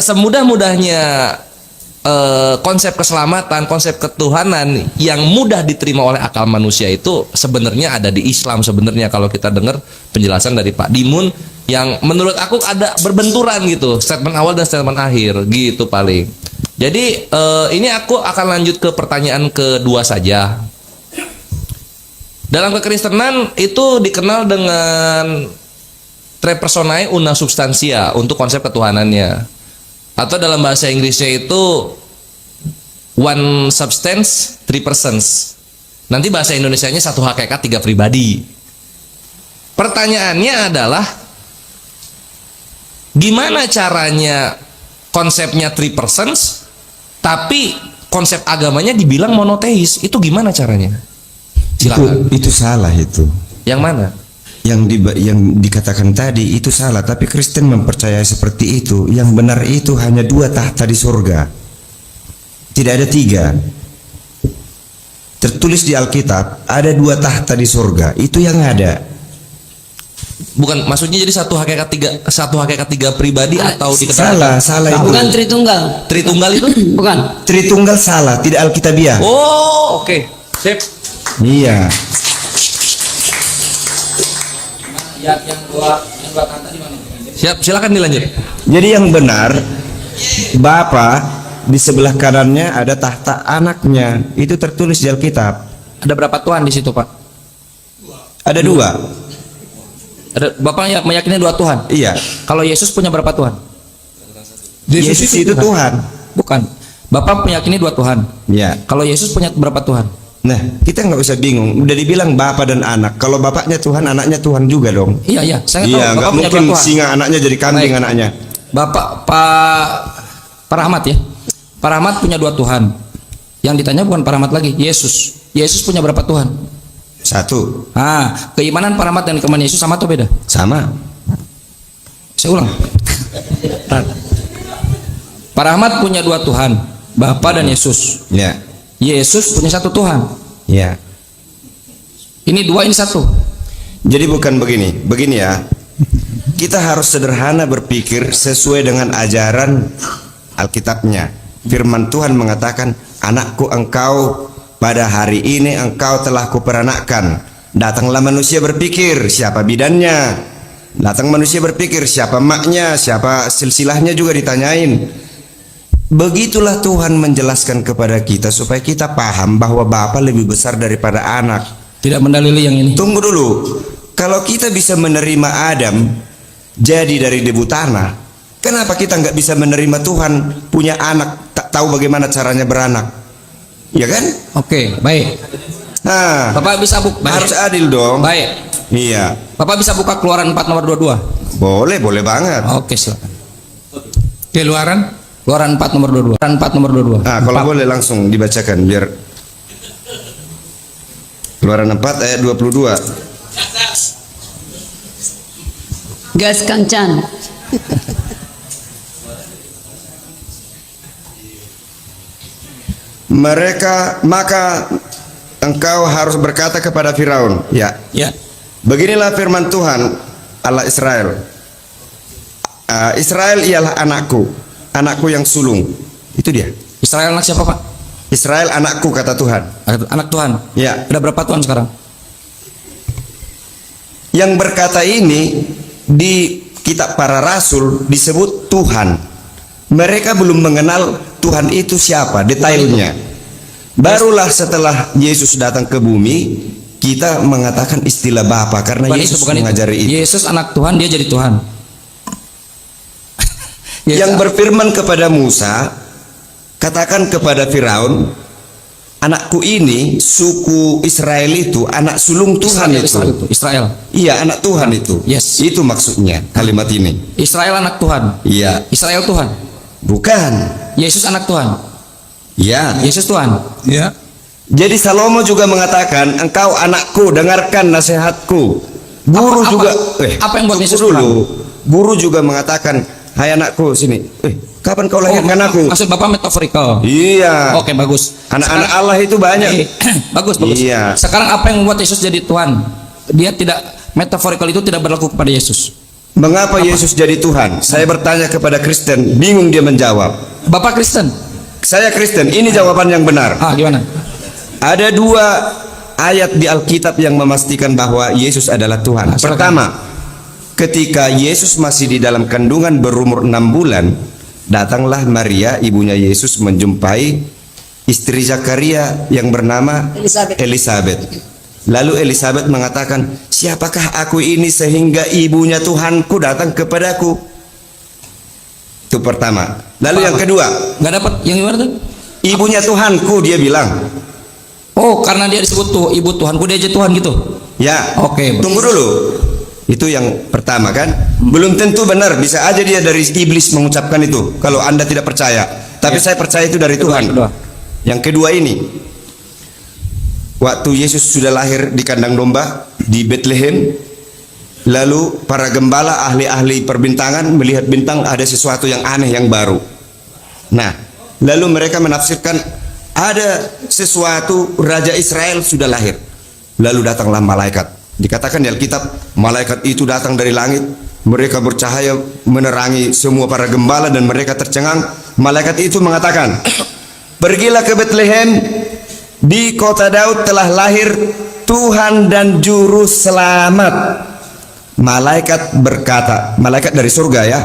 semudah-mudahnya konsep keselamatan, konsep ketuhanan yang mudah diterima oleh akal manusia itu sebenarnya ada di Islam sebenarnya, kalau kita dengar penjelasan dari Pak Dimun yang menurut aku ada berbenturan gitu, statement awal dan statement akhir gitu paling. Jadi ini aku akan lanjut ke pertanyaan kedua saja. Dalam kekristenan itu dikenal dengan tre personae una substantia untuk konsep ketuhanannya, atau dalam bahasa Inggrisnya itu one substance three persons. Nanti bahasa Indonesianya satu hakikat tiga pribadi. Pertanyaannya adalah gimana caranya konsepnya three persons tapi konsep agamanya dibilang monoteis? Itu gimana caranya? Silakan. Itu salah itu. Yang mana? Yang dikatakan tadi itu salah, tapi Kristen mempercayai seperti itu. Yang benar itu hanya 2 tahta di surga, tidak ada 3. Tertulis di Alkitab ada 2 tahta di surga, itu yang ada. Bukan, maksudnya jadi satu hakikat tiga pribadi atau salah itu. Bukan Tritunggal. Tritunggal itu? Bukan. Tritunggal salah, tidak Alkitabiah. Oh, oke. Sip. Iya. Yang dua kata di mana? Siap, silakan dilanjut. Jadi yang benar, Bapa di sebelah kanannya ada tahta anaknya. Itu tertulis di Alkitab. Ada berapa Tuhan di situ, Pak? Ada 2. Ada, Bapak meyakini 2 Tuhan? Iya. Kalau Yesus punya berapa Tuhan? Yesus itu Tuhan. Bukan. Bapak meyakini 2 Tuhan. Iya. Kalau Yesus punya berapa Tuhan? Nah, kita nggak usah bingung. Udah dibilang Bapa dan Anak. Kalau bapaknya Tuhan, anaknya Tuhan juga dong. Iya, saya tahu. Iya, Bapak nggak punya mungkin berapa Tuhan? singa anaknya jadi kambing. Baik. Anaknya. Pak Rahmat ya. Pak Rahmat punya 2 Tuhan. Yang ditanya bukan Pak Rahmat lagi, Yesus. Yesus punya berapa Tuhan? 1. Keimanan Pak Rahmat dan keimanan Yesus sama atau beda? Sama. Saya ulang. Pak Rahmat punya 2 Tuhan, Bapa dan Yesus. Ya. Yesus punya 1 Tuhan. Ya. Ini 2, ini 1. Jadi bukan begini ya. Kita harus sederhana berpikir sesuai dengan ajaran Alkitabnya. Firman Tuhan mengatakan, anakku engkau pada hari ini engkau telah kuperanakkan. Datanglah manusia berpikir siapa bidannya. Datang manusia berpikir siapa maknya, siapa silsilahnya juga ditanyain. Begitulah Tuhan menjelaskan kepada kita supaya kita paham bahwa Bapa lebih besar daripada anak. Tidak mendalili yang ini. Tunggu dulu. Kalau kita bisa menerima Adam jadi dari debu tanah, kenapa kita nggak bisa menerima Tuhan punya anak, tak tahu bagaimana caranya beranak? Ya kan? Oke, baik. Nah, Bapak bisa buka. harus adil dong. Baik. Iya. Bapak bisa buka Keluaran 4 nomor 22. Boleh banget. Oke, silakan. Keluaran Keluaran 4 nomor 22. Keluaran 4 nomor 22. Nah, kalau boleh langsung dibacakan biar Keluaran 4 ayat 22. Gas kancan. Maka engkau harus berkata kepada Firaun, ya. Beginilah firman Tuhan Allah Israel. Israel ialah anakku yang sulung. Itu dia. Israel anak siapa, Pak? Israel anakku, kata Tuhan. Anak Tuhan. Ya. Ada berapa Tuhan sekarang? Yang berkata ini di kitab para rasul disebut Tuhan. Mereka belum mengenal Tuhan itu siapa, detailnya. Barulah setelah Yesus datang ke bumi, kita mengatakan istilah Bapa karena Yesus mengajari itu. Yesus anak Tuhan, dia jadi Tuhan. Yang berfirman kepada Musa, katakan kepada Firaun, anakku ini, suku Israel itu anak sulung Tuhan itu. Israel. Iya, anak Tuhan itu. Yes. Itu maksudnya kalimat ini. Israel anak Tuhan. Iya. Israel Tuhan. Bukan. Yesus anak Tuhan. Iya. Yesus Tuhan. ya. Jadi Salomo juga mengatakan, engkau anakku, dengarkan nasihatku. Guru juga. Apa yang buat Yesus dulu? Tuhan? Guru juga mengatakan, hai anakku, sini. Kapan kau lahirkan aku? Maksud Bapak metaforikal. Iya. Oke, bagus. Anak-anak Allah itu banyak. Bagus. Iya. Sekarang apa yang membuat Yesus jadi Tuhan? Dia tidak, metaforikal itu tidak berlaku kepada Yesus. Mengapa Yesus jadi Tuhan? Saya bertanya kepada Kristen, bingung dia menjawab. Bapak Kristen. Saya Kristen, ini jawaban yang benar. Gimana? Ada dua ayat di Alkitab yang memastikan bahwa Yesus adalah Tuhan. Pertama, ketika Yesus masih di dalam kandungan berumur 6 bulan, datanglah Maria, ibunya Yesus, menjumpai istri Zakaria yang bernama Elisabeth. Lalu Elisabeth mengatakan, siapakah aku ini sehingga ibunya Tuhanku datang kepadaku? Itu pertama. Lalu yang kedua, Nggak dapat yang gimana tuh? ibunya Tuhanku, dia bilang. Oh, karena dia disebut tuh ibu Tuhanku, dia aja Tuhan gitu. Ya, Oke. tunggu dulu. Itu yang pertama kan. Belum tentu benar, bisa aja dia dari iblis mengucapkan itu. Kalau Anda tidak percaya, tapi saya percaya itu dari Tuhan. Kedua. Yang kedua ini, waktu Yesus sudah lahir di kandang domba di Bethlehem, lalu para gembala, ahli-ahli perbintangan melihat bintang ada sesuatu yang aneh, yang baru. Nah, lalu mereka menafsirkan ada sesuatu, Raja Israel sudah lahir. Lalu datanglah malaikat. Dikatakan di Alkitab, malaikat itu datang dari langit. Mereka bercahaya menerangi semua para gembala dan mereka tercengang. Malaikat itu mengatakan, pergilah ke Bethlehem, di kota Daud telah lahir Tuhan dan Juru Selamat. Malaikat berkata, malaikat dari surga ya.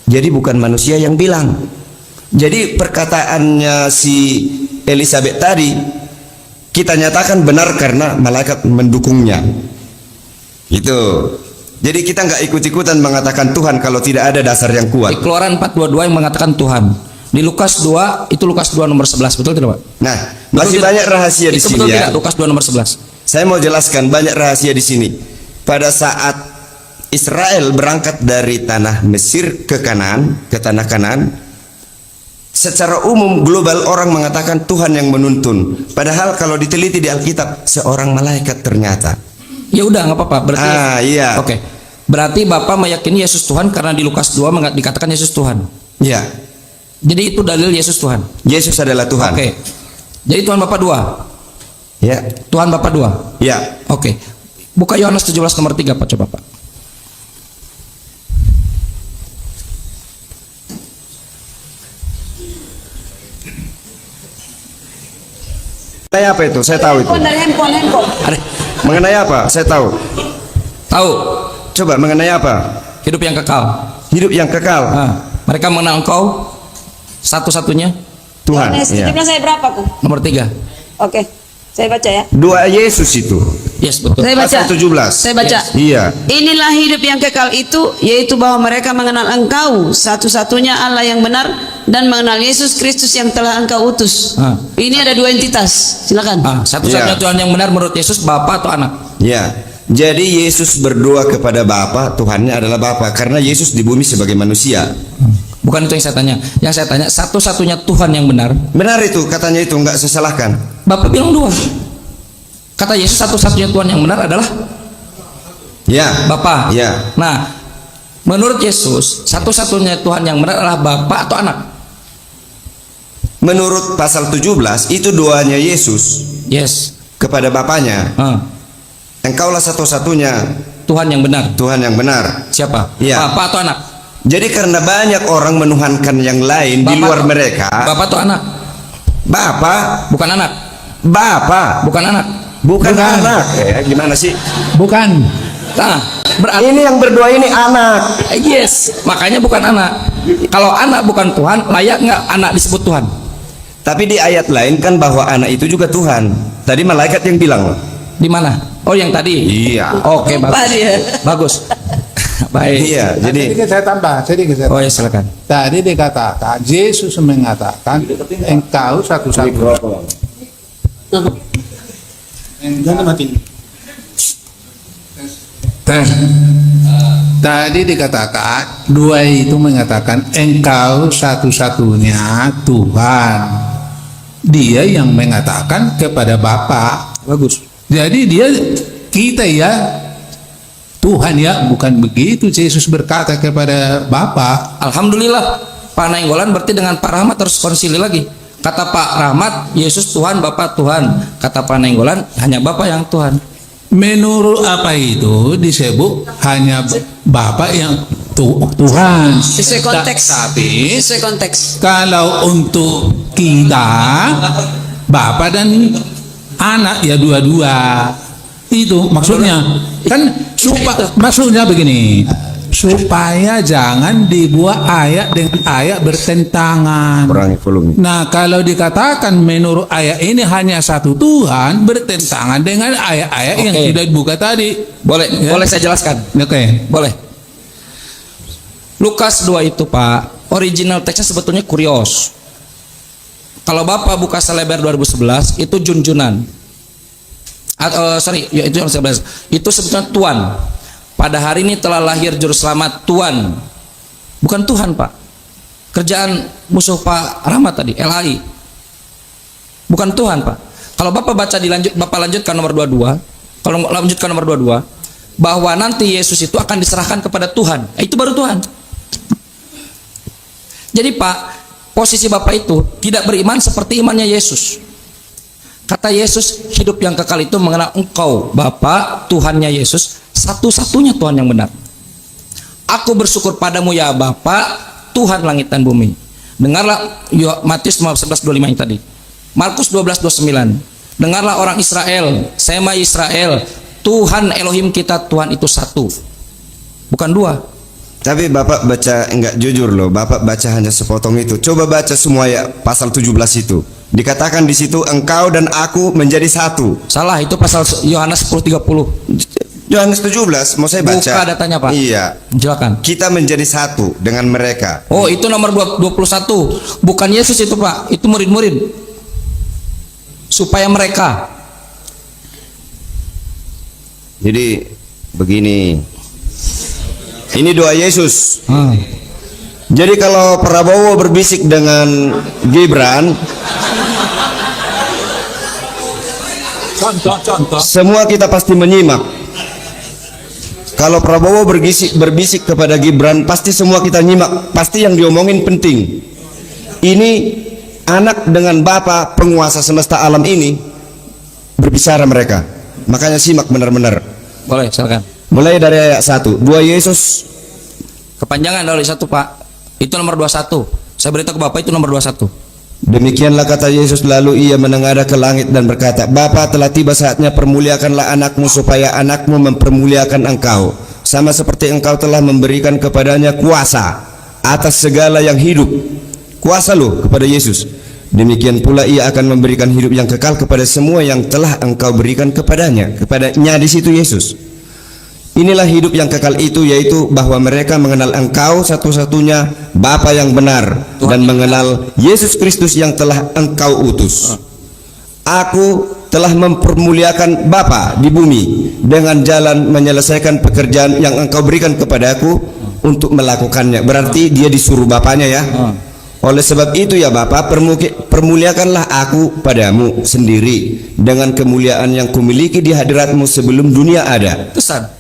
Jadi bukan manusia yang bilang. Jadi perkataannya si Elisabeth tadi kita nyatakan benar karena malaikat mendukungnya. Itu. Jadi kita nggak ikut-ikutan mengatakan Tuhan kalau tidak ada dasar yang kuat. Di Keluaran 4:22 yang mengatakan Tuhan. Di Lukas 2 itu Lukas 2 nomor 11, betul tidak, Pak? Nah, masih Betul banyak tidak? rahasia di Itu sini betul ya. tidak? Lukas 2 nomor 11. Saya mau jelaskan banyak rahasia di sini. Pada saat Israel berangkat dari tanah Mesir ke Kanaan, ke tanah Kanaan, secara umum global orang mengatakan Tuhan yang menuntun. Padahal kalau diteliti di Alkitab, seorang malaikat ternyata. Ya udah nggak apa-apa. Berarti Iya. Oke. Berarti Bapak meyakini Yesus Tuhan karena di Lukas 2 dikatakan Yesus Tuhan. Iya. Jadi itu dalil Yesus Tuhan. Yesus adalah Tuhan. Oke. Jadi Tuhan Bapak 2. Ya. Tuhan Bapak 2. Ya. Oke. Buka Yohanes 17 nomor 3 Pak, coba Pak. Mengenai apa itu? Saya tahu itu. Dari handphone. Ada. Mengenai apa? Saya tahu. Tahu Coba mengenai apa? hidup yang kekal. Hidup yang kekal. Mereka mengenal Engkau satu-satunya. Tuhan. Yohanes Iya. 17 saya berapa kok? Nomor 3. Oke. Saya baca ya. Dua Yesus itu. Yes, betul. Saya baca. Pasal 17. Saya baca. Iya. Inilah hidup yang kekal itu, yaitu bahwa mereka mengenal Engkau satu-satunya Allah yang benar dan mengenal Yesus Kristus yang telah Engkau utus. Ini ada dua entitas. Silakan. Satu-satunya Ya. Tuhan yang benar menurut Yesus Bapa atau anak? Ya. Jadi Yesus berdoa kepada Bapa, Tuhannya adalah Bapa karena Yesus di bumi sebagai manusia. Bukan itu yang saya tanya. Yang saya tanya satu-satunya Tuhan yang benar. Benar itu katanya, itu nggak saya salahkan. Bapak bilang 2. Kata Yesus satu-satunya Tuhan yang benar adalah Ya. Bapa. Ya. Nah, menurut Yesus satu-satunya Tuhan yang benar adalah Bapa atau anak? Menurut pasal 17 itu doanya Yesus Yes. kepada Bapanya. Engkaulah satu-satunya Tuhan yang benar. Tuhan yang benar. Siapa? Iya. Bapa atau anak? Jadi karena banyak orang menuhankan yang lain di luar mereka. Bapa atau anak? Bapa, Bukan anak. Bapa, Bukan anak. bukan anak. Gimana sih? Bukan. Nah, berarti Ini yang berdoa ini anak. yes. Makanya bukan anak. Kalau anak bukan Tuhan, layak nggak anak disebut Tuhan? Tapi di ayat lain kan bahwa anak itu juga Tuhan. Tadi malaikat yang bilang. Di mana? Oh, yang tadi. Iya. Oke, Lupa bagus. dia. Bagus. Baik. Iya, jadi Sedikit saya tambah, sedikit. Oh ya, silakan. Tadi dikatakan, Yesus mengatakan, engkau satu-satunya. Jangan mati. Tadi dikatakan, dua itu mengatakan, engkau satu-satunya Tuhan. Dia yang mengatakan kepada Bapa. Bagus. Jadi dia, kita ya, Tuhan ya, bukan begitu Yesus berkata kepada Bapa. Alhamdulillah, Pak Nainggolan berarti dengan Pak Rahmat harus konsili lagi. Kata Pak Rahmat, Yesus Tuhan, Bapak Tuhan. Kata Pak Nainggolan, hanya Bapak yang Tuhan. menurut apa itu disebut hanya Bapa yang Tuhan. Sesuai konteks. Tapi Sesuai konteks. kalau untuk kita Bapa dan anak ya dua-dua. Itu maksudnya. Kan maksudnya begini. Supaya jangan dibuat ayat dengan ayat bertentangan. Kurangi volume. Nah, kalau dikatakan menurut ayat ini hanya satu Tuhan, bertentangan dengan ayat-ayat yang Oke. sudah dibuka tadi. Boleh, Ya. boleh saya jelaskan. Oke. Boleh. Lukas 2 itu Pak, original teksnya sebetulnya kurios. Kalau Bapak buka Selebar 2011 itu junjunan. Sorry, ya itu yang 11. Itu sebetulnya Tuhan. Pada hari ini telah lahir juru selamat Tuhan. Bukan Tuhan, Pak. Kerjaan musuh Pak Rahmat tadi, LHI. Bukan Tuhan, Pak. Kalau Bapak baca Bapak lanjutkan nomor 22. Kalau lanjutkan nomor 22, bahwa nanti Yesus itu akan diserahkan kepada Tuhan. Itu baru Tuhan. Jadi Pak, posisi Bapak itu tidak beriman seperti imannya Yesus. Kata Yesus, hidup yang kekal itu mengenal Engkau, Bapa, Tuhannya Yesus, satu-satunya Tuhan yang benar. Aku bersyukur padamu ya Bapa, Tuhan langit dan bumi. Dengarlah Matius 11:25 yang tadi. Markus 12:29. Dengarlah orang Israel, Sema Israel, Tuhan Elohim kita, Tuhan itu satu. Bukan dua. Tapi Bapak baca enggak jujur loh. Bapak baca hanya sepotong itu. Coba baca semua ya pasal 17 itu. Dikatakan di situ engkau dan aku menjadi satu. Salah, itu pasal Yohanes 10:30. Yohanes 17 mau saya baca. Buka datanya, Pak. Iya. Silakan. Kita menjadi satu dengan mereka. Oh, itu nomor 21. Bukan Yesus itu, Pak. Itu murid-murid. Supaya mereka. Jadi begini. Ini doa Yesus. Jadi kalau Prabowo berbisik dengan Gibran, Contoh. semua kita pasti menyimak. Kalau Prabowo berbisik kepada Gibran, pasti semua kita nyimak. Pasti yang diomongin penting. Ini anak dengan Bapa penguasa semesta alam ini berbicara mereka. Makanya simak benar-benar. Boleh, silakan. Mulai dari ayat 1. Dua Yesus. Kepanjangan dari satu, Pak. Itu nomor 21. Saya beritahu ke Bapak itu nomor 21. Demikianlah kata Yesus, lalu ia menengadah ke langit dan berkata, Bapa, telah tiba saatnya, permuliakanlah anakmu supaya anakmu mempermuliakan engkau, sama seperti engkau telah memberikan kepadanya kuasa atas segala yang hidup. Kuasa loh kepada Yesus. Demikian pula ia akan memberikan hidup yang kekal kepada semua yang telah engkau berikan kepadanya. Kepadanya di situ Yesus. Inilah hidup yang kekal itu, yaitu bahwa mereka mengenal engkau satu-satunya Bapa yang benar, dan mengenal Yesus Kristus yang telah engkau utus. Aku telah mempermuliakan Bapa di bumi dengan jalan menyelesaikan pekerjaan yang engkau berikan kepadaku untuk melakukannya. Berarti dia disuruh Bapaknya ya. Oleh sebab itu ya Bapa, permuliakanlah aku padamu sendiri dengan kemuliaan yang kumiliki di hadiratmu sebelum dunia ada. Terusan.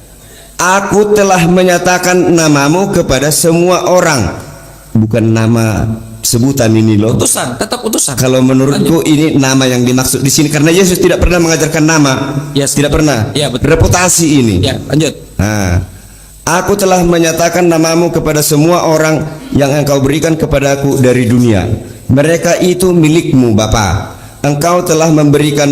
Aku telah menyatakan namamu kepada semua orang. Bukan nama sebutan ini loh. Utusan, tetap utusan. Kalau menurutku ini nama yang dimaksud di sini, karena Yesus tidak pernah mengajarkan nama. Yes. Tidak pernah. Ya, betul. Reputasi ini. Ya, lanjut. Nah, aku telah menyatakan namamu kepada semua orang yang engkau berikan kepadaku dari dunia. Mereka itu milikmu Bapa. Engkau telah memberikan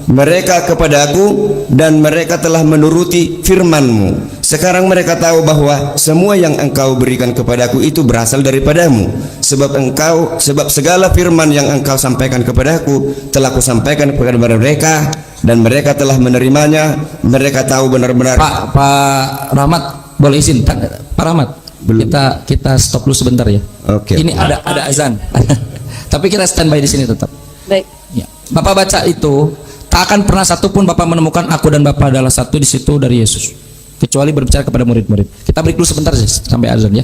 mereka kepadaku dan mereka telah menuruti firman-Mu. Sekarang mereka tahu bahwa semua yang engkau berikan kepadaku itu berasal daripadamu. Sebab segala firman yang engkau sampaikan kepadaku telah kusampaikan kepada mereka, dan mereka telah menerimanya. Mereka tahu benar-benar. Pak Rahmat, boleh izin Pak Rahmat? Belum. Kita stop dulu sebentar ya. Oke. Ini ada azan. Tapi kita standby di sini tetap. Baik. Ya. Bapak baca itu, tak akan pernah satupun Bapak menemukan aku dan Bapak adalah satu di situ dari Yesus, kecuali berbicara kepada murid-murid. Kita break dulu sebentar sih sampai azan ya.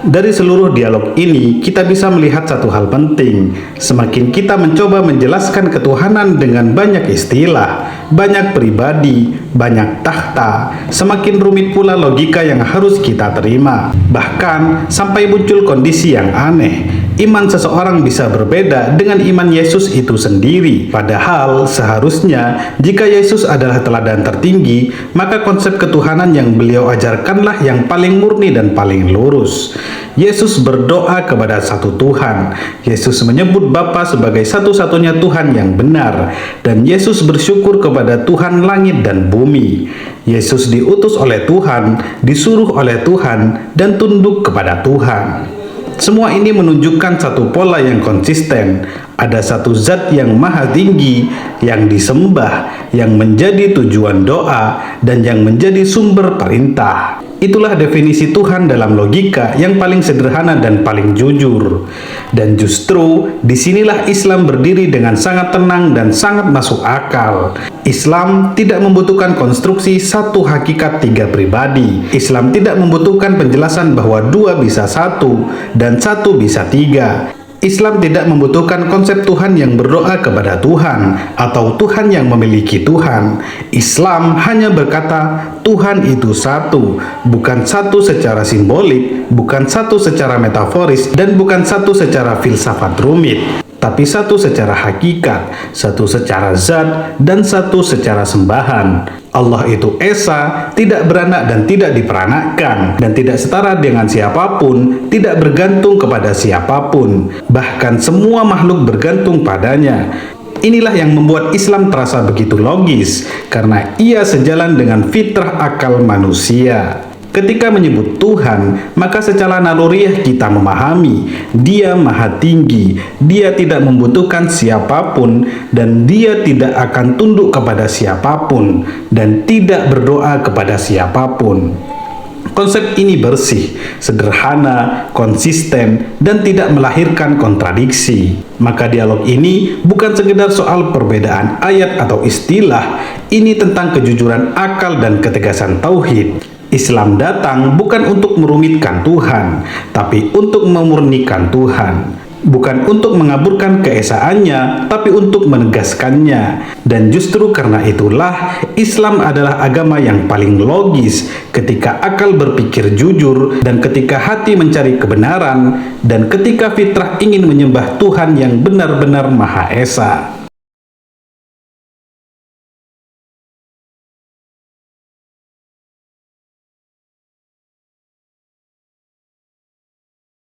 Dari seluruh dialog ini, kita bisa melihat satu hal penting. Semakin kita mencoba menjelaskan ketuhanan dengan banyak istilah, banyak pribadi, banyak tahta, semakin rumit pula logika yang harus kita terima. Bahkan sampai muncul kondisi yang aneh, Iman seseorang bisa berbeda dengan iman Yesus itu sendiri. Padahal seharusnya jika Yesus adalah teladan tertinggi, maka konsep ketuhanan yang beliau ajarkanlah yang paling murni dan paling lurus. Yesus berdoa kepada satu Tuhan. Yesus menyebut Bapa sebagai satu-satunya Tuhan yang benar, dan Yesus bersyukur kepada Tuhan langit dan bumi. Yesus diutus oleh Tuhan, disuruh oleh Tuhan, dan tunduk kepada Tuhan. Semua ini menunjukkan satu pola yang konsisten. Ada satu zat yang maha tinggi, yang disembah, yang menjadi tujuan doa, dan yang menjadi sumber perintah. Itulah definisi Tuhan dalam logika yang paling sederhana dan paling jujur. Dan justru disinilah Islam berdiri dengan sangat tenang dan sangat masuk akal. Islam tidak membutuhkan konstruksi satu hakikat tiga pribadi. Islam tidak membutuhkan penjelasan bahwa dua bisa satu dan satu bisa tiga. Islam tidak membutuhkan konsep Tuhan yang berdoa kepada Tuhan atau Tuhan yang memiliki Tuhan. Islam hanya berkata Tuhan itu satu, bukan satu secara simbolik, bukan satu secara metaforis, dan bukan satu secara filsafat rumit, tapi satu secara hakikat, satu secara zat, dan satu secara sembahan. Allah itu Esa, tidak beranak dan tidak diperanakkan, dan tidak setara dengan siapapun, tidak bergantung kepada siapapun, bahkan semua makhluk bergantung padanya. Inilah yang membuat Islam terasa begitu logis, karena ia sejalan dengan fitrah akal manusia. Ketika menyebut Tuhan, maka secara naluriah kita memahami Dia maha tinggi, Dia tidak membutuhkan siapapun, dan Dia tidak akan tunduk kepada siapapun, dan tidak berdoa kepada siapapun. Konsep ini bersih, sederhana, konsisten, dan tidak melahirkan kontradiksi. Maka dialog ini bukan sekedar soal perbedaan ayat atau istilah, ini tentang kejujuran akal dan ketegasan tauhid. Islam datang bukan untuk merumitkan Tuhan, tapi untuk memurnikan Tuhan. Bukan untuk mengaburkan keesaannya, tapi untuk menegaskannya. Dan justru karena itulah Islam adalah agama yang paling logis ketika akal berpikir jujur, dan ketika hati mencari kebenaran, dan ketika fitrah ingin menyembah Tuhan yang benar-benar Maha Esa.